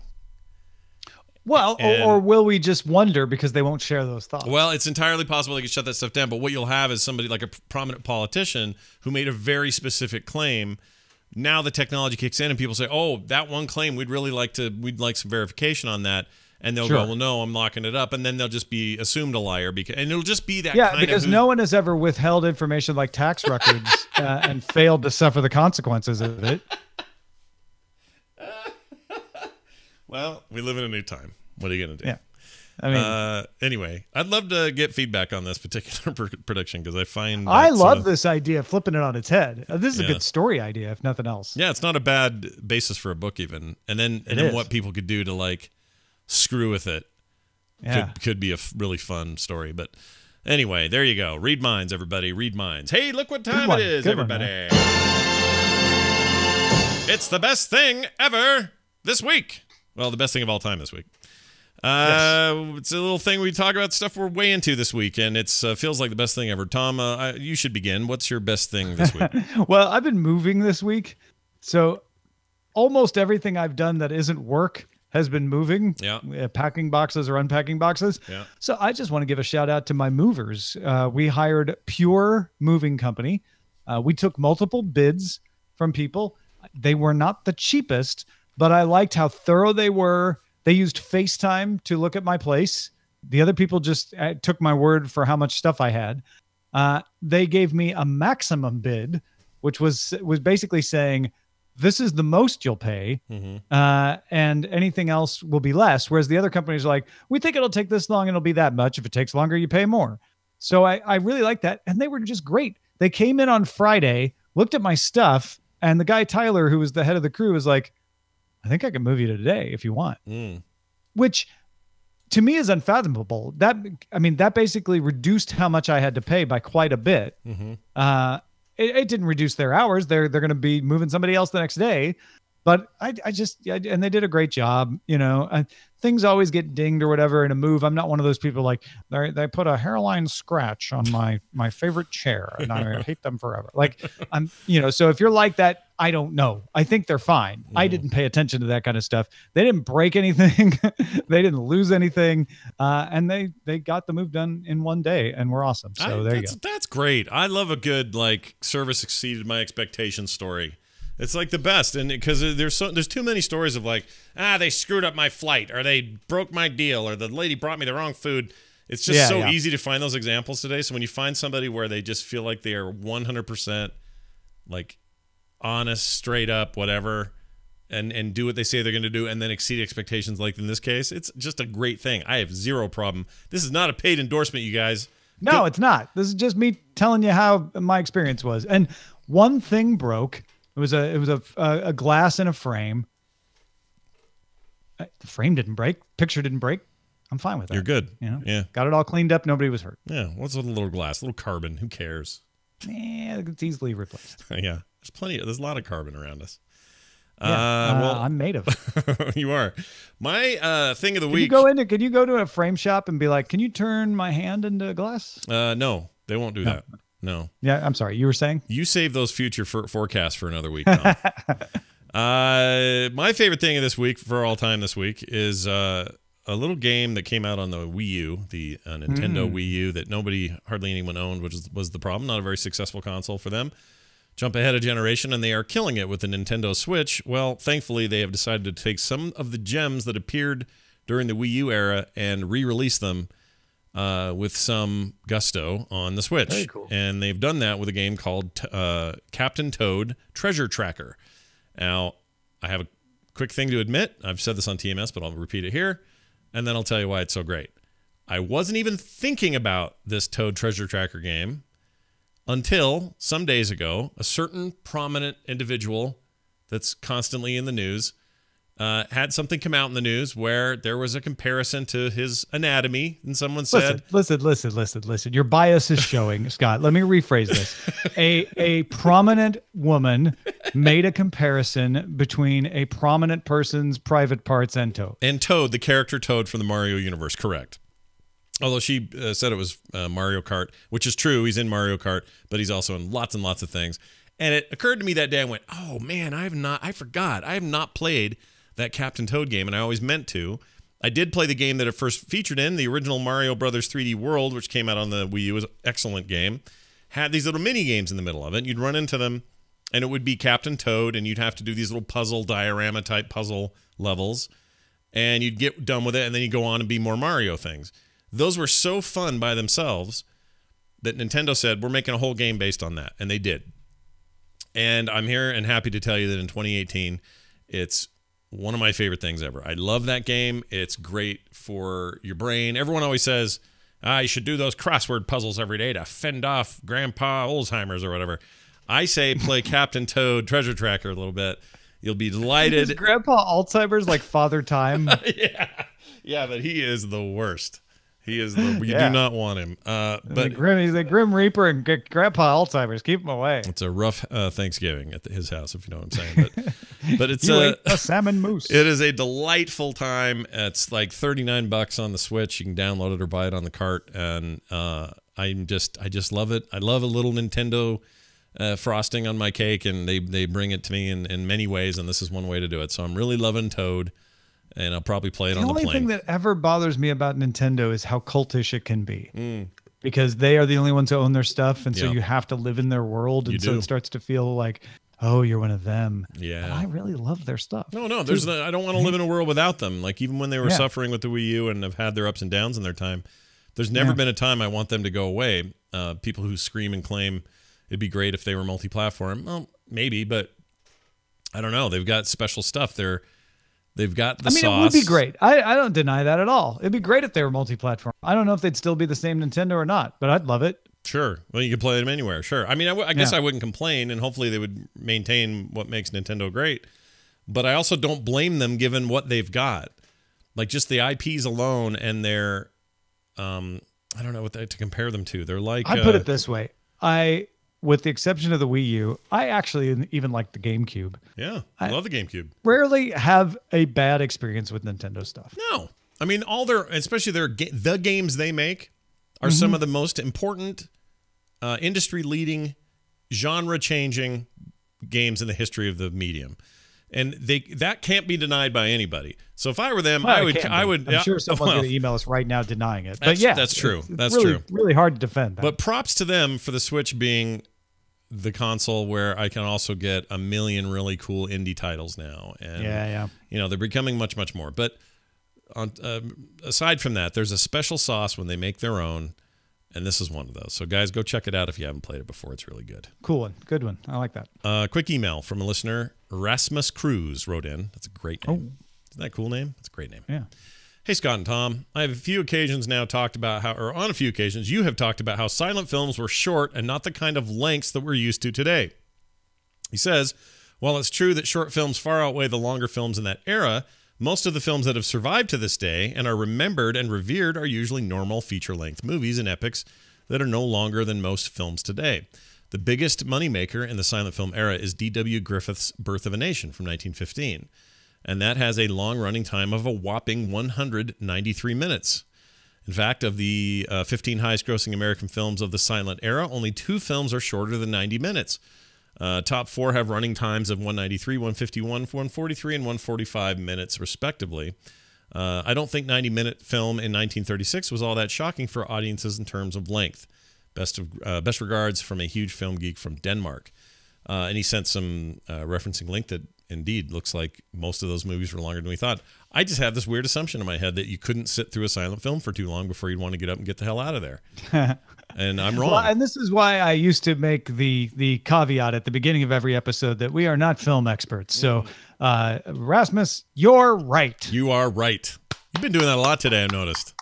Well, or will we just wonder because they won't share those thoughts?
Well, it's entirely possible they could shut that stuff down, but what you'll have is somebody like a prominent politician who made a very specific claim. Now the technology kicks in and people say, oh, that one claim, we'd like some verification on that. And they'll go, well, no, I'm locking it up. And then they'll just be assumed a liar. And it'll just be that kind of...
Yeah, because no one has ever withheld information like tax records and failed to suffer the consequences of it.
Well, we live in a new time. What are you going to do?
Yeah. I mean...
anyway, I'd love to get feedback on this particular prediction because I find...
I love this idea, flipping it on its head. This is a good story idea, if nothing else.
Yeah, it's not a bad basis for a book even. And then what people could do to like... screw with it. Could be a really fun story. But anyway, there you go. Read minds, everybody. Read minds. Hey, look what time it is, everybody. It's the best thing ever this week. Well, the best thing of all time this week. It's a little thing we talk about, stuff we're way into this week, and it feels like the best thing ever. Tom, you should begin. What's your best thing this week?
Well, I've been moving this week, so almost everything I've done that isn't work has been moving, packing boxes or unpacking boxes. Yeah. So I just want to give a shout out to my movers. We hired Pure Moving Company. We took multiple bids from people. They were not the cheapest, but I liked how thorough they were. They used FaceTime to look at my place. The other people just took my word for how much stuff I had. They gave me a maximum bid, which was basically saying, this is the most you'll pay, and anything else will be less. Whereas the other companies are like, we think it'll take this long and it'll be that much. If it takes longer, you pay more. So I really like that. And they were just great. They came in on Friday, looked at my stuff, and the guy, Tyler, who was the head of the crew, was like, I think I can move you to today if you want. Which to me is unfathomable. That basically reduced how much I had to pay by quite a bit. It didn't reduce their hours. They're going to be moving somebody else the next day. But and they did a great job. Things always get dinged or whatever in a move. I'm not one of those people like they put a hairline scratch on my favorite chair and I hate them forever. Like so if you're like that, I don't know. I think they're fine. I didn't pay attention to that kind of stuff. They didn't break anything. They didn't lose anything. And they got the move done in one day and we're awesome. So there you go.
That's great. I love a good service exceeded my expectations story. It's like the best, and because there's too many stories of they screwed up my flight, or they broke my deal, or the lady brought me the wrong food. It's just easy to find those examples today. So when you find somebody where they just feel like they are 100% honest, straight up, whatever, and do what they say they're going to do, and then exceed expectations, like in this case, it's just a great thing. I have zero problem. This is not a paid endorsement, you guys.
No, it's not. This is just me telling you how my experience was. And one thing broke. It was a glass in a frame. The frame didn't break. Picture didn't break. I'm fine with that.
You're good. Yeah.
Got it all cleaned up. Nobody was hurt.
Yeah. What's with a little glass? A little carbon. Who cares?
Yeah, it's easily replaced.
Yeah. There's a lot of carbon around us.
I'm made of it.
You are. My thing of the week.
Can you go to a frame shop and be like, can you turn my hand into glass?
No, they won't do that. No.
Yeah, I'm sorry. You were saying?
You save those future forecasts for another week, Tom. My favorite thing of this week, for all time this week, is a little game that came out on the Wii U, the Nintendo Wii U, that hardly anyone owned, which was the problem. Not a very successful console for them. Jump ahead a generation, and they are killing it with the Nintendo Switch. Well, thankfully, they have decided to take some of the gems that appeared during the Wii U era and re-release them with some gusto on the Switch.
Very cool.
And they've done that with a game called Captain Toad Treasure Tracker. Now, I have a quick thing to admit. I've said this on TMS, but I'll repeat it here, and then I'll tell you why it's so great. I wasn't even thinking about this Toad Treasure Tracker game until some days ago, a certain prominent individual that's constantly in the news had something come out in the news where there was a comparison to his anatomy, and someone said,
listen. Your bias is showing, Scott. Let me rephrase this. A prominent woman made a comparison between a prominent person's private parts and Toad.
And Toad, the character Toad from the Mario universe, correct. Although she said it was Mario Kart, which is true. He's in Mario Kart, but he's also in lots and lots of things. And it occurred to me that day, I went, oh man, I forgot. I have not played that Captain Toad game, and I always meant to. I did play the game that it first featured in, the original Mario Brothers 3D World, which came out on the Wii U. It was an excellent game. Had these little mini games in the middle of it. You'd run into them, and it would be Captain Toad, and you'd have to do these little puzzle diorama type puzzle levels, and you'd get done with it, and then you'd go on and be more Mario things. Those were so fun by themselves that Nintendo said, we're making a whole game based on that, and they did. And I'm here and happy to tell you that in 2018, it's one of my favorite things ever. I love that game. It's great for your brain. Everyone always says, you should do those crossword puzzles every day to fend off Grandpa Alzheimer's or whatever. I say play Captain Toad Treasure Tracker a little bit. You'll be delighted.
Is Grandpa Alzheimer's like Father Time?
Yeah, but he is the worst. He is you do not want him. But
he's a Grim Reaper and Grandpa Alzheimer's. Keep him away.
It's a rough Thanksgiving at his house, if you know what I'm saying. But it's
a salmon mousse.
It is a delightful time. It's like $39 on the Switch. You can download it or buy it on the cart, and I just love it. I love a little Nintendo frosting on my cake, and they bring it to me in many ways, and this is one way to do it. So I'm really loving Toad, and I'll probably play it on the plane.
The only thing that ever bothers me about Nintendo is how cultish it can be. Because they are the only ones who own their stuff, and so you have to live in their world, and so it starts to feel like, oh, you're one of them.
Yeah.
And I really love their stuff.
No, I don't want to live in a world without them. Like, even when they were suffering with the Wii U and have had their ups and downs in their time, there's never been a time I want them to go away. People who scream and claim it'd be great if they were multi-platform. Well, maybe, but I don't know. They've got special stuff. They've got the sauce.
It would be great. I don't deny that at all. It'd be great if they were multi-platform. I don't know if they'd still be the same Nintendo or not, but I'd love it.
Sure. Well, you could play them anywhere. Sure. I mean, I guess I wouldn't complain, and hopefully they would maintain what makes Nintendo great. But I also don't blame them given what they've got. Like, just the IPs alone and their, I don't know what to compare them to. They're like...
I put it this way. With the exception of the Wii U, I actually even like the GameCube.
Yeah, I love the GameCube.
Rarely have a bad experience with Nintendo stuff.
No. I mean, especially the games they make are some of the most important, industry-leading, genre-changing games in the history of the medium. And that can't be denied by anybody. So if I were them, I would.
I'm sure someone's going to email us right now denying it. But
that's true. That's true.
Really hard to defend that.
But props to them for the Switch being the console where I can also get a million really cool indie titles now. And they're becoming much, much more. But aside from that, there's a special sauce when they make their own. And this is one of those. So, guys, go check it out if you haven't played it before. It's really good.
Cool one. Good one. I like that.
Quick email from a listener. Rasmus Cruz wrote in. That's a great name.
Oh.
Isn't that a cool name? That's a great name.
Yeah.
Hey, Scott and Tom. I have a few occasions now talked about on a few occasions, you have talked about how silent films were short and not the kind of lengths that we're used to today. He says, while it's true that short films far outweigh the longer films in that era, most of the films that have survived to this day and are remembered and revered are usually normal feature-length movies and epics that are no longer than most films today. The biggest moneymaker in the silent film era is D.W. Griffith's Birth of a Nation from 1915, and that has a long running time of a whopping 193 minutes. In fact, of the 15 highest-grossing American films of the silent era, only 2 films are shorter than 90 minutes. Top 4 have running times of 193, 151, 143, and 145 minutes, respectively. I don't think 90-minute film in 1936 was all that shocking for audiences in terms of length. Best regards from a huge film geek from Denmark. And he sent some referencing link that indeed looks like most of those movies were longer than we thought. I just have this weird assumption in my head that you couldn't sit through a silent film for too long before you'd want to get up and get the hell out of there. And I'm wrong.
Well, and this is why I used to make the caveat at the beginning of every episode that we are not film experts. So, Rasmus, you're right.
You are right. You've been doing that a lot today, I've noticed.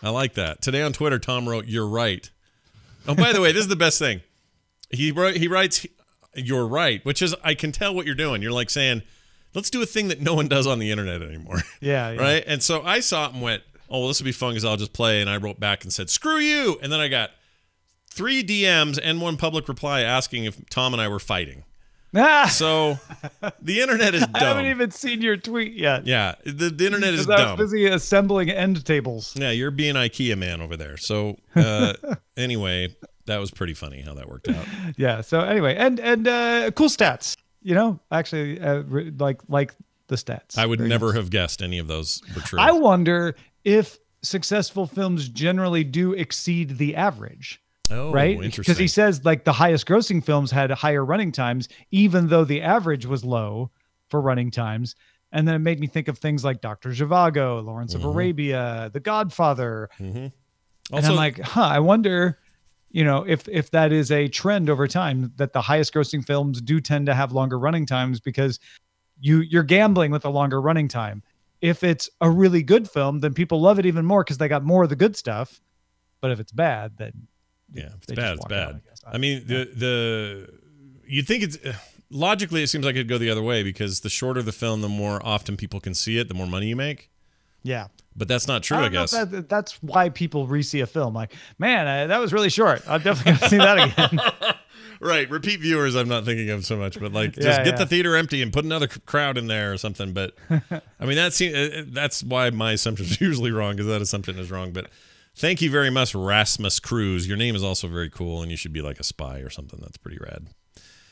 I like that. Today on Twitter, Tom wrote, "You're right." Oh, by the way, this is the best thing. He writes, "You're right," which is, I can tell what you're doing. You're like saying, let's do a thing that no one does on the internet anymore.
Yeah.
Right? And so I saw it and went, oh, well, this would be fun because I'll just play. And I wrote back and said, screw you. And then I got 3 DMs and 1 public reply asking if Tom and I were fighting. So the internet is dumb.
I haven't even seen your tweet yet.
Yeah, the internet is
dumb.
I
was busy assembling end tables.
Yeah, you're being IKEA man over there. So anyway, that was pretty funny how that worked out.
Yeah. So anyway, and cool stats. You know, actually, like the stats.
I would never have guessed any of those were true.
I wonder if successful films generally do exceed the average.
Oh,
right?
Interesting.
Because he says like the highest grossing films had higher running times, even though the average was low for running times. And then it made me think of things like Dr. Zhivago, Lawrence of Arabia, The Godfather. And I'm like, I wonder, you know, if that is a trend over time, that the highest grossing films do tend to have longer running times because you're gambling with a longer running time. If it's a really good film, then people love it even more because they got more of the good stuff. But if it's bad, then
yeah, if it's bad, it's bad. I mean, you'd think it's logically it seems like it'd go the other way because the shorter the film, the more often people can see it, the more money you make.
Yeah.
But that's not true, I guess.
That's why people re-see a film. Like, man, that was really short. I'm definitely going to see that again.
Right. Repeat viewers I'm not thinking of so much, but like just get the theater empty and put another crowd in there or something. But I mean, that's why my assumption is usually wrong because that assumption is wrong. But thank you very much, Rasmus Cruz. Your name is also very cool and you should be like a spy or something. That's pretty rad.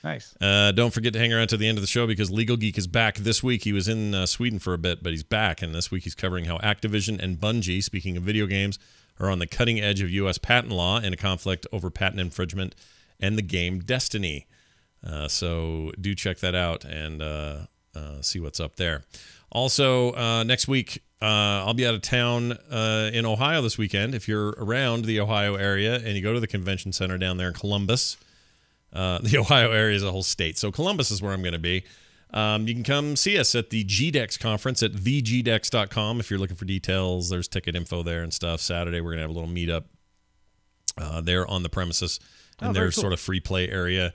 Nice.
Don't forget to hang around to the end of the show because Legal Geek is back this week. He was in Sweden for a bit, but he's back. And this week he's covering how Activision and Bungie, speaking of video games, are on the cutting edge of U.S. patent law in a conflict over patent infringement and the game Destiny. So do check that out and see what's up there. Also, next week, I'll be out of town in Ohio this weekend. If you're around the Ohio area and you go to the convention center down there in Columbus, the Ohio area is a whole state. So Columbus is where I'm going to be. You can come see us at the GDEX conference at thegdex.com. If you're looking for details, there's ticket info there and stuff. Saturday, we're going to have a little meetup there on the premises in their sort of free play area.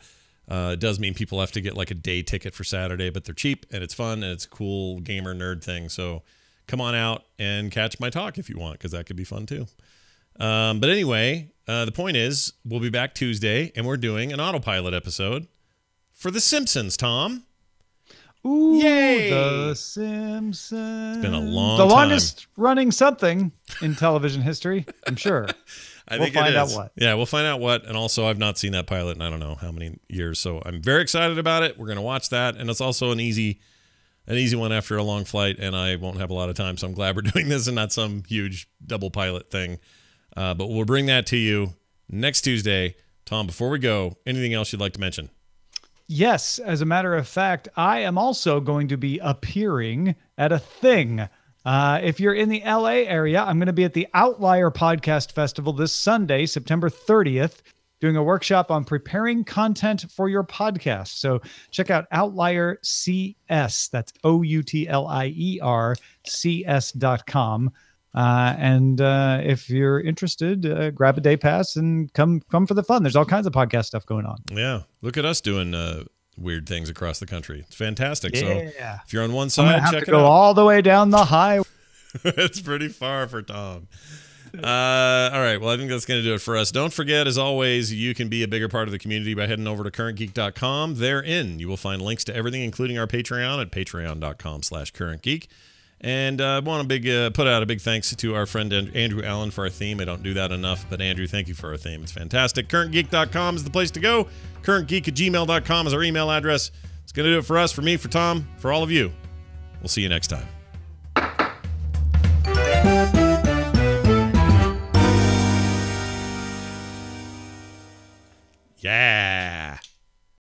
It does mean people have to get like a day ticket for Saturday, but they're cheap and it's fun and it's a cool gamer nerd thing. So come on out and catch my talk if you want, because that could be fun too. But anyway, the point is we'll be back Tuesday and we're doing an autopilot episode for The Simpsons, Tom.
Ooh,
yay!
The Simpsons.
It's been a long
time. The
time.
longest running something in television history, I'm sure.
We'll find out what. Yeah, we'll find out what. And also, I've not seen that pilot in I don't know how many years. So I'm very excited about it. We're going to watch that. And it's also an easy one after a long flight. And I won't have a lot of time. So I'm glad we're doing this and not some huge double pilot thing. But we'll bring that to you next Tuesday. Tom, before we go, anything else you'd like to mention?
Yes. As a matter of fact, I am also going to be appearing at a thing. If you're in the LA area, I'm going to be at the Outlier Podcast Festival this Sunday, September 30th, doing a workshop on preparing content for your podcast. So check out Outlier CS. That's OUTLIER CS.com. And if you're interested, grab a day pass and come for the fun. There's all kinds of podcast stuff going on.
Yeah. Look at us doing weird things across the country. It's fantastic.
Yeah.
So if you're on one side, check it out.
Go all the way down the highway.
It's pretty far for Tom. All right. Well, I think that's going to do it for us. Don't forget, as always, you can be a bigger part of the community by heading over to CurrentGeek.com. Therein, you will find links to everything, including our Patreon at patreon.com/CurrentGeek. And I want to put out a big thanks to our friend Andrew Allen for our theme. I don't do that enough, but Andrew, thank you for our theme. It's fantastic. CurrentGeek.com is the place to go. CurrentGeek@gmail.com is our email address. It's going to do it for us, for me, for Tom, for all of you. We'll see you next time. Yeah.